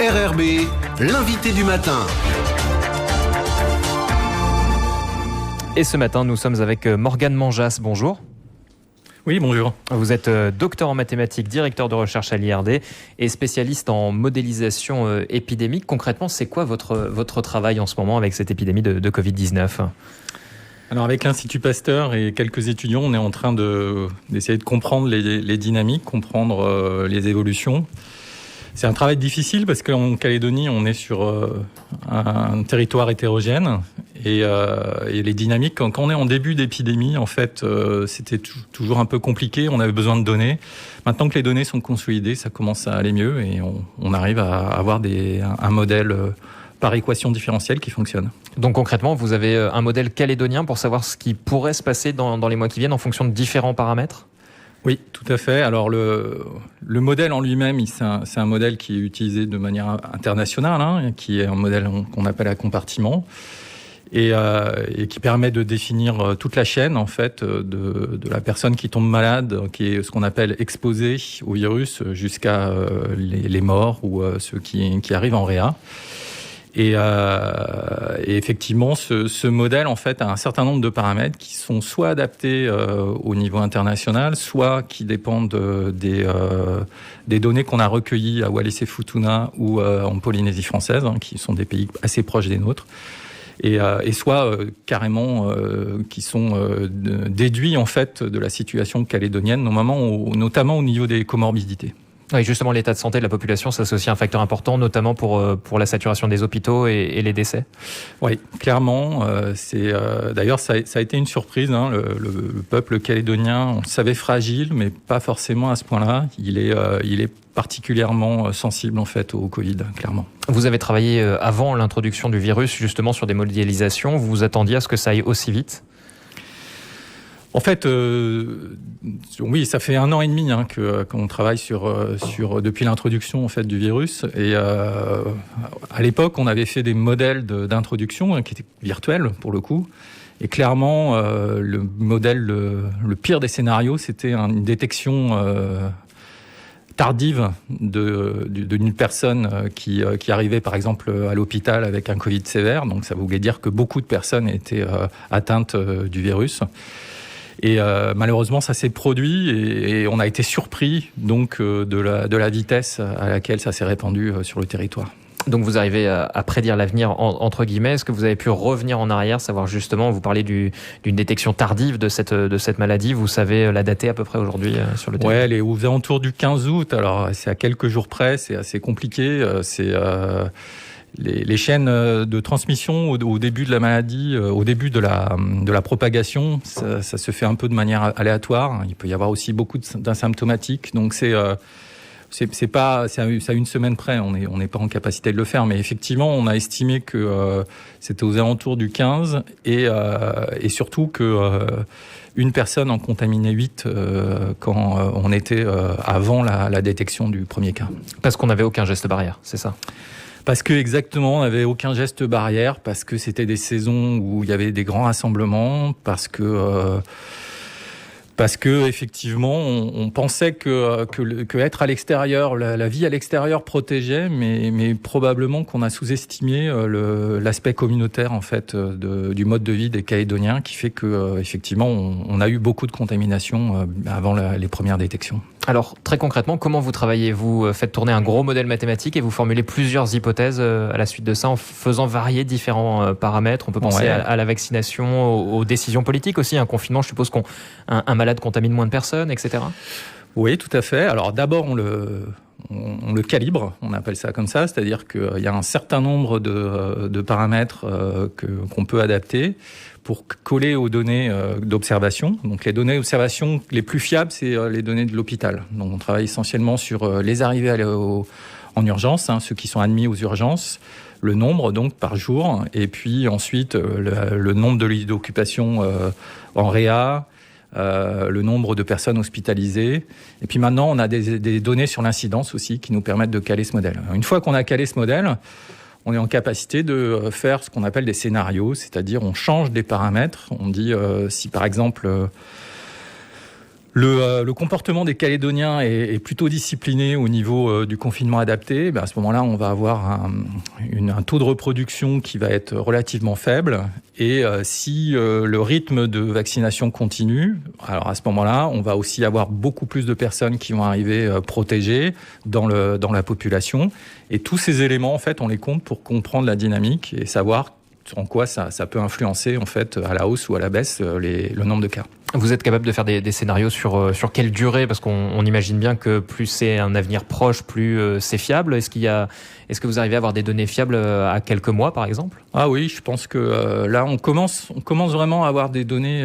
RRB, l'invité du matin. Et ce matin, nous sommes avec Morgane Manjas. Bonjour. Oui, bonjour. Vous êtes docteur en mathématiques, directeur de recherche à l'IRD et spécialiste en modélisation épidémique. Concrètement, c'est quoi votre travail en ce moment avec cette épidémie de Covid-19 ? Alors avec l'Institut Pasteur et quelques étudiants, on est en train d'essayer de comprendre les dynamiques, comprendre les évolutions. C'est un travail difficile parce qu'en Calédonie, on est sur un territoire hétérogène et les dynamiques, quand on est en début d'épidémie, en fait, c'était toujours un peu compliqué, on avait besoin de données. Maintenant que les données sont consolidées, ça commence à aller mieux et on arrive à avoir un modèle par équation différentielle qui fonctionne. Donc concrètement, vous avez un modèle calédonien pour savoir ce qui pourrait se passer dans les mois qui viennent en fonction de différents paramètres ? Oui, tout à fait. Alors le modèle en lui-même, c'est un modèle qui est utilisé de manière internationale, qui est un modèle qu'on appelle à compartiment et qui permet de définir toute la chaîne en fait de la personne qui tombe malade, qui est ce qu'on appelle exposée au virus, jusqu'à les morts ou ceux qui arrivent en réa. Et effectivement, ce modèle en fait a un certain nombre de paramètres qui sont soit adaptés au niveau international, soit qui dépendent des données qu'on a recueillies à Wallis-et-Futuna ou en Polynésie française, qui sont des pays assez proches des nôtres, et soit carrément qui sont déduits en fait de la situation calédonienne, notamment au niveau des comorbidités. Oui, justement, l'état de santé de la population, ça c'est aussi un facteur important, notamment pour la saturation des hôpitaux et les décès. Oui, clairement. D'ailleurs, ça a été une surprise. Le peuple calédonien, on le savait fragile, mais pas forcément à ce point-là. Il est particulièrement sensible en fait au Covid, clairement. Vous avez travaillé avant l'introduction du virus, justement, sur des modélisations. Vous vous attendiez à ce que ça aille aussi vite ? En fait, oui, ça fait 1 an et demi qu'on travaille depuis l'introduction en fait du virus. Et à l'époque, on avait fait des modèles d'introduction qui étaient virtuels pour le coup. Et clairement, le modèle, le pire des scénarios, c'était une détection tardive d'une personne qui arrivait par exemple à l'hôpital avec un Covid sévère. Donc, ça voulait dire que beaucoup de personnes étaient atteintes du virus. Et malheureusement, ça s'est produit et on a été surpris donc de la vitesse à laquelle ça s'est répandu sur le territoire. Donc vous arrivez à prédire l'avenir entre guillemets. Est-ce que vous avez pu revenir en arrière, savoir justement, vous parlez d'une détection tardive de cette maladie, vous savez la dater à peu près aujourd'hui sur le territoire ? Ouais, elle est aux alentours du 15 août. Alors c'est à quelques jours près, c'est assez compliqué. Les chaînes de transmission au début de la maladie, au débie de la propagation, ça se fait un peu de manière aléatoire. Il peut y avoir aussi beaucoup d'asymptomatiques. Donc c'est à une semaine près. On n'est pas en capacité de le faire. Mais effectivement, on a estimé que c'était aux alentours du 15 et surtout que une personne en contaminait 8 quand on était avant la détection du premier cas. Parce qu'on n'avait aucun geste barrière, c'est ça ? Parce que exactement, on n'avait aucun geste barrière, parce que c'était des saisons où il y avait des grands rassemblements, parce que effectivement, on pensait que être à l'extérieur, la vie à l'extérieur protégeait, mais probablement qu'on a sous-estimé l'aspect communautaire en fait du mode de vie des Calédoniens, qui fait que effectivement, on a eu beaucoup de contamination avant les premières détections. Alors, très concrètement, comment vous travaillez ? Vous faites tourner un gros modèle mathématique et vous formulez plusieurs hypothèses à la suite de ça en faisant varier différents paramètres. On peut penser à la vaccination, aux décisions politiques aussi. Un confinement, je suppose qu'un malade contamine moins de personnes, etc. Oui, tout à fait. Alors d'abord, on le calibre, on appelle ça comme ça, c'est-à-dire qu'il y a un certain nombre de paramètres qu'on peut adapter pour coller aux données d'observation. Donc les données d'observation les plus fiables, c'est les données de l'hôpital. Donc on travaille essentiellement sur les arrivées en urgence, ceux qui sont admis aux urgences, le nombre donc par jour, et puis ensuite le nombre de lits d'occupation en réa, le nombre de personnes hospitalisées. Et puis maintenant, on a des données sur l'incidence aussi qui nous permettent de caler ce modèle. Une fois qu'on a calé ce modèle, on est en capacité de faire ce qu'on appelle des scénarios, c'est-à-dire on change des paramètres. On dit si par exemple le comportement des Calédoniens est plutôt discipliné au niveau du confinement adapté. À ce moment-là, on va avoir un taux de reproduction qui va être relativement faible. Et si le rythme de vaccination continue, alors à ce moment-là, on va aussi avoir beaucoup plus de personnes qui vont arriver protégées dans la population. Et tous ces éléments, en fait, on les compte pour comprendre la dynamique et savoir en quoi ça peut influencer en fait à la hausse ou à la baisse le nombre de cas. Vous êtes capable de faire des scénarios sur quelle durée? Parce qu'on imagine bien que plus c'est un avenir proche, plus c'est fiable. Est-ce que vous arrivez à avoir des données fiables à quelques mois, par exemple? Ah oui, je pense que là, on commence vraiment à avoir des données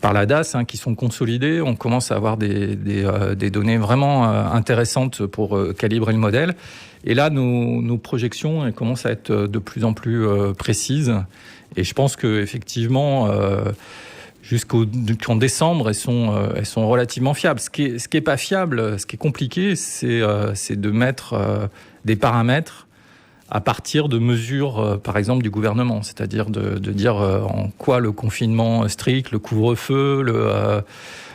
par la DAS qui sont consolidées. On commence à avoir des données vraiment intéressantes pour calibrer le modèle. Et là, nos projections elles commencent à être de plus en plus précises. Et je pense qu'effectivement, jusqu'en décembre, elles sont relativement fiables. Ce qui est pas fiable, ce qui est compliqué, c'est de mettre des paramètres à partir de mesures, par exemple, du gouvernement. C'est-à-dire de dire en quoi le confinement strict, le couvre-feu,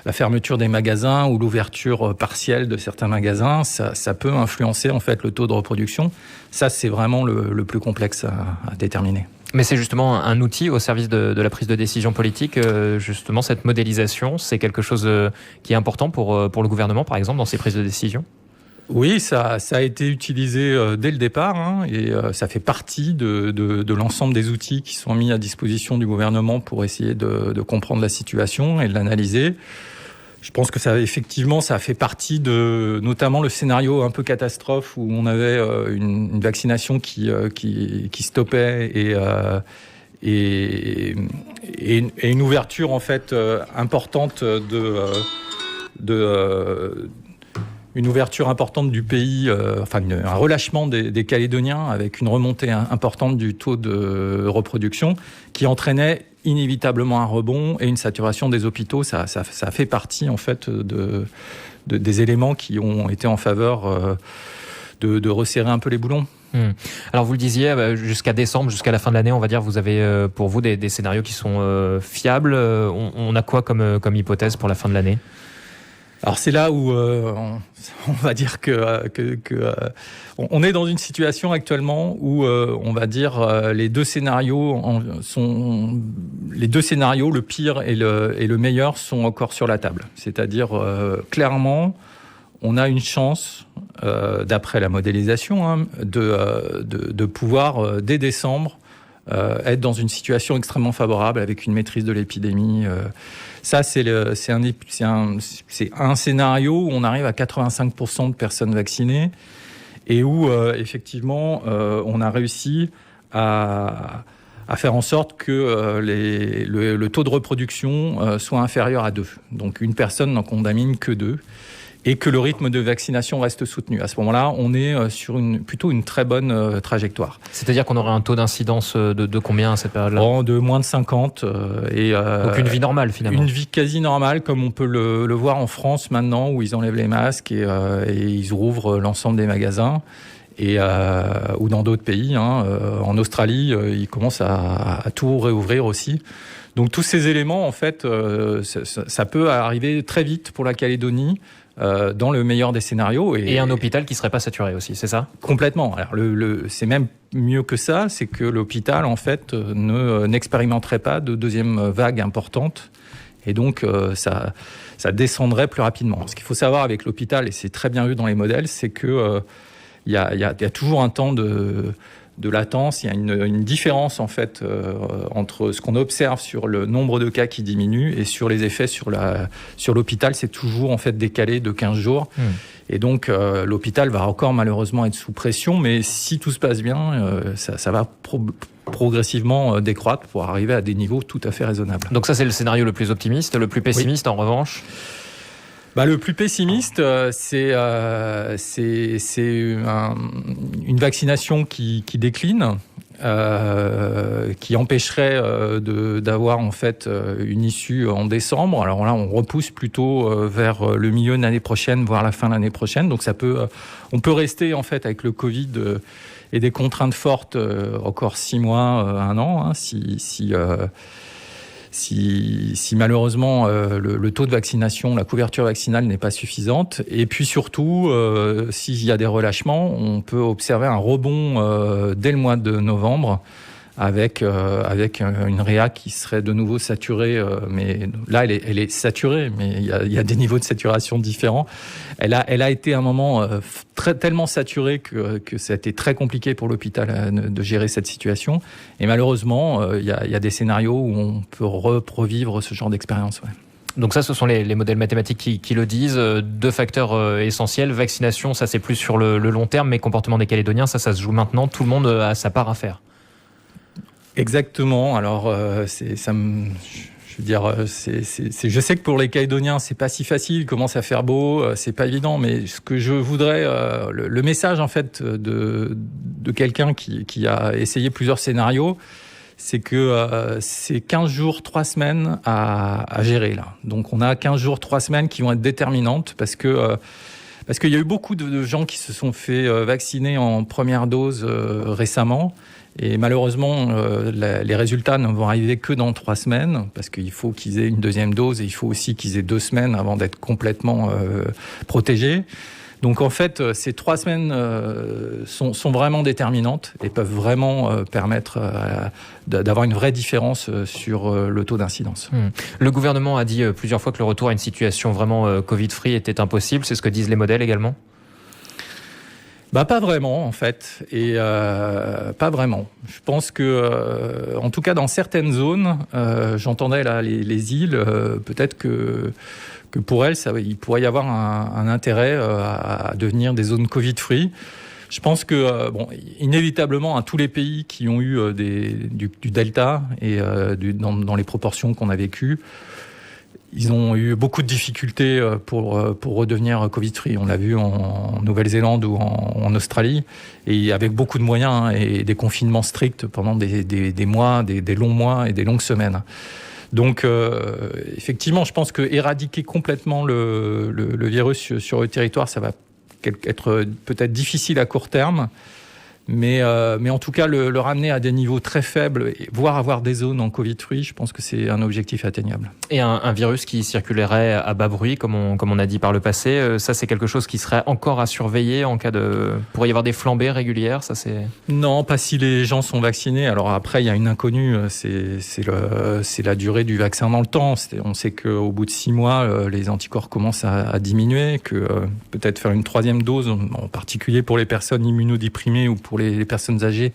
la fermeture des magasins ou l'ouverture partielle de certains magasins, ça peut influencer en fait le taux de reproduction. Ça, c'est vraiment le plus complexe à déterminer. Mais c'est justement un outil au service de la prise de décision politique. Justement, cette modélisation, c'est quelque chose qui est important pour le gouvernement, par exemple, dans ses prises de décision? Oui, ça a été utilisé dès le départ et ça fait partie de l'ensemble des outils qui sont mis à disposition du gouvernement pour essayer de comprendre la situation et de l'analyser. Je pense que ça a fait partie de notamment le scénario un peu catastrophe où on avait une vaccination qui stoppait et une ouverture en fait importante une ouverture importante du pays, un relâchement des Calédoniens avec une remontée importante du taux de reproduction qui entraînait inévitablement un rebond et une saturation des hôpitaux. Ça fait partie en fait des éléments qui ont été en faveur de resserrer un peu les boulons. Alors vous le disiez, jusqu'à décembre, jusqu'à la fin de l'année, on va dire, vous avez pour vous des scénarios qui sont fiables. On a quoi comme hypothèse pour la fin de l'année ? Alors c'est là où on va dire on est dans une situation actuellement où on va dire les deux scénarios, le pire et le meilleur, sont encore sur la table. C'est-à-dire clairement, on a une chance, d'après la modélisation, de pouvoir dès décembre être dans une situation extrêmement favorable avec une maîtrise de l'épidémie. Ça, c'est un scénario où on arrive à 85% de personnes vaccinées et où, effectivement, on a réussi à faire en sorte que le taux de reproduction soit inférieur à 2. Donc, une personne n'en contamine que 2 et que le rythme de vaccination reste soutenu. À ce moment-là, on est sur plutôt une très bonne trajectoire. C'est-à-dire qu'on aurait un taux d'incidence de combien à cette période-là ? De moins de 50. Donc une vie normale, finalement. Une vie quasi normale, comme on peut le voir en France maintenant, où ils enlèvent les masques et ils rouvrent l'ensemble des magasins. Ou dans d'autres pays. En Australie, ils commencent à tout réouvrir aussi. Donc tous ces éléments, en fait, ça peut arriver très vite pour la Calédonie, dans le meilleur des scénarios. Et un hôpital qui ne serait pas saturé aussi, c'est ça ? Complètement. Alors c'est même mieux que ça, c'est que l'hôpital, en fait, n'expérimenterait pas de deuxième vague importante. Et donc, ça descendrait plus rapidement. Ce qu'il faut savoir avec l'hôpital, et c'est très bien vu dans les modèles, c'est que il y a toujours un temps de latence, il y a une différence en fait entre ce qu'on observe sur le nombre de cas qui diminue et sur les effets sur l'hôpital, c'est toujours en fait décalé de 15 jours. Et donc l'hôpital va encore malheureusement être sous pression, mais si tout se passe bien, ça va progressivement décroître pour arriver à des niveaux tout à fait raisonnables. Donc ça, c'est le scénario le plus optimiste. Le plus pessimiste, oui. En revanche, le plus pessimiste, c'est une vaccination qui décline, qui empêcherait d'avoir en fait une issue en décembre. Alors là, on repousse plutôt vers le milieu de l'année prochaine, voire la fin de l'année prochaine. Donc on peut rester en fait avec le Covid et des contraintes fortes encore 6 mois, 1 an, si malheureusement le taux de vaccination, la couverture vaccinale n'est pas suffisante. Et puis surtout, s'il y a des relâchements, on peut observer un rebond dès le mois de novembre, avec une réa qui serait de nouveau saturée, mais là elle est saturée, mais il y a des niveaux de saturation différents. Elle a été à un moment tellement saturée que ça a été très compliqué pour l'hôpital de gérer cette situation. Et malheureusement, il y a des scénarios où on peut revivre ce genre d'expérience. Ouais. Donc ça, ce sont les modèles mathématiques qui le disent. 2 facteurs essentiels. Vaccination, ça c'est plus sur le long terme, mais comportement des Calédoniens, ça se joue maintenant. Tout le monde a sa part à faire. Exactement. Alors, je sais que pour les Calédoniens, c'est pas si facile. Il commence à faire beau, c'est pas évident. Mais ce que je voudrais, le message en fait de quelqu'un qui a essayé plusieurs scénarios, c'est que c'est 15 jours, 3 semaines à gérer là. Donc, on a 15 jours, 3 semaines qui vont être déterminantes parce qu'il y a eu beaucoup de gens qui se sont fait vacciner en première dose récemment. Et malheureusement, les résultats ne vont arriver que dans 3 semaines, parce qu'il faut qu'ils aient une deuxième dose et il faut aussi qu'ils aient 2 semaines avant d'être complètement protégés. Donc en fait, ces 3 semaines sont vraiment déterminantes et peuvent vraiment permettre d'avoir une vraie différence sur le taux d'incidence. Le gouvernement a dit plusieurs fois que le retour à une situation vraiment Covid-free était impossible. C'est ce que disent les modèles également ? Pas vraiment en fait, et pas vraiment. Je pense que, en tout cas dans certaines zones, j'entendais là les îles, peut-être que pour elles, il pourrait y avoir un intérêt à devenir des zones Covid-free. Je pense que, inévitablement, tous les pays qui ont eu du Delta et dans les proportions qu'on a vécues, ils ont eu beaucoup de difficultés pour redevenir Covid-free. On l'a vu en Nouvelle-Zélande ou en Australie, et avec beaucoup de moyens et des confinements stricts pendant des mois, des longs mois et des longues semaines. Donc, effectivement, je pense que éradiquer complètement le virus sur le territoire, ça va être peut-être difficile à court terme. Mais en tout cas, le ramener à des niveaux très faibles, voire avoir des zones en Covid-free, je pense que c'est un objectif atteignable. Et un virus qui circulerait à bas bruit, comme on a dit par le passé, ça c'est quelque chose qui serait encore à surveiller en cas de... Pourrait y avoir des flambées régulières, ça c'est... Non, pas si les gens sont vaccinés. Alors après, il y a une inconnue, c'est la durée du vaccin dans le temps. On sait qu'au bout de 6 mois, les anticorps commencent à diminuer, que peut-être faire une 3e dose, en particulier pour les personnes immunodéprimées ou pour les personnes âgées,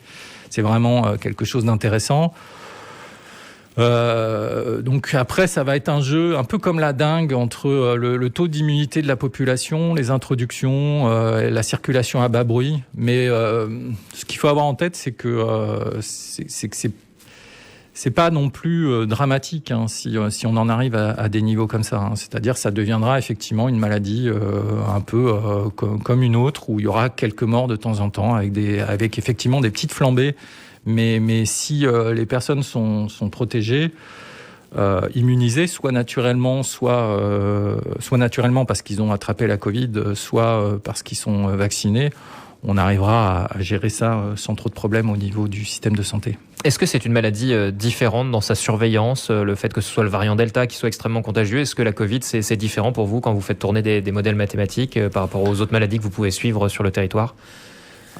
c'est vraiment quelque chose d'intéressant. Donc après, ça va être un jeu un peu comme la dingue entre le taux d'immunité de la population, les introductions, la circulation à bas bruit. Mais ce qu'il faut avoir en tête, c'est que c'est pas non plus dramatique si on en arrive à des niveaux comme ça. C'est-à-dire, ça deviendra effectivement une maladie un peu comme une autre, où il y aura quelques morts de temps en temps, avec effectivement des petites flambées. Mais si les personnes sont protégées, immunisées, soit naturellement parce qu'ils ont attrapé la Covid, soit parce qu'ils sont vaccinés, on arrivera à gérer ça sans trop de problèmes au niveau du système de santé. Est-ce que c'est une maladie différente dans sa surveillance, le fait que ce soit le variant Delta qui soit extrêmement contagieux? Est-ce que la Covid, c'est différent pour vous quand vous faites tourner des modèles mathématiques par rapport aux autres maladies que vous pouvez suivre sur le territoire?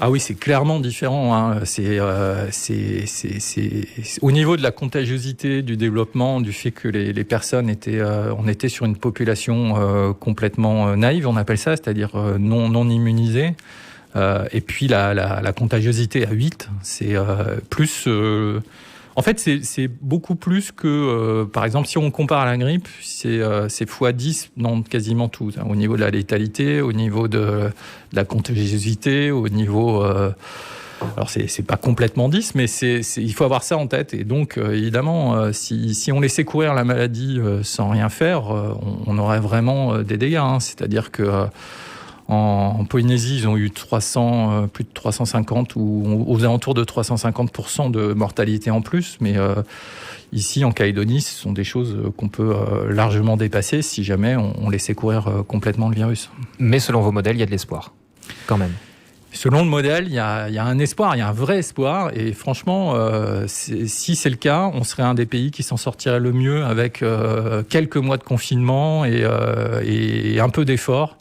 Ah oui, c'est clairement différent. C'est au niveau de la contagiosité, du développement, du fait que les personnes on était sur une population complètement naïve, on appelle ça, c'est-à-dire non immunisée. Et puis la contagiosité à 8, c'est plus... En fait, c'est beaucoup plus que... par exemple, si on compare à la grippe, c'est x10 dans quasiment tout. Au niveau de la létalité, au niveau de la contagiosité, au niveau... alors, c'est pas complètement 10, mais il faut avoir ça en tête. Et donc, évidemment, si on laissait courir la maladie sans rien faire, on aurait vraiment des dégâts. C'est-à-dire que... En Polynésie, ils ont eu plus de 350 ou aux alentours de 350% de mortalité en plus. Mais ici, en Calédonie, ce sont des choses qu'on peut largement dépasser si jamais on laissait courir complètement le virus. Mais selon vos modèles, il y a de l'espoir, quand même. Selon le modèle, il y a un espoir, il y a un vrai espoir. Et franchement, si c'est le cas, on serait un des pays qui s'en sortirait le mieux avec quelques mois de confinement et un peu d'effort.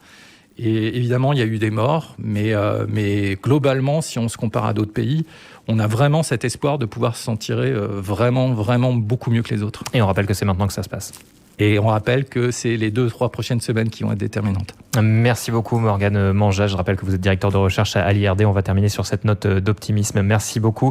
Et évidemment, il y a eu des morts, mais globalement, si on se compare à d'autres pays, on a vraiment cet espoir de pouvoir s'en tirer vraiment, vraiment beaucoup mieux que les autres. Et on rappelle que c'est maintenant que ça se passe. Et on rappelle que c'est les 2-3 prochaines semaines qui vont être déterminantes. Merci beaucoup Morgane Mangeat. Je rappelle que vous êtes directeur de recherche à l'IRD. On va terminer sur cette note d'optimisme. Merci beaucoup.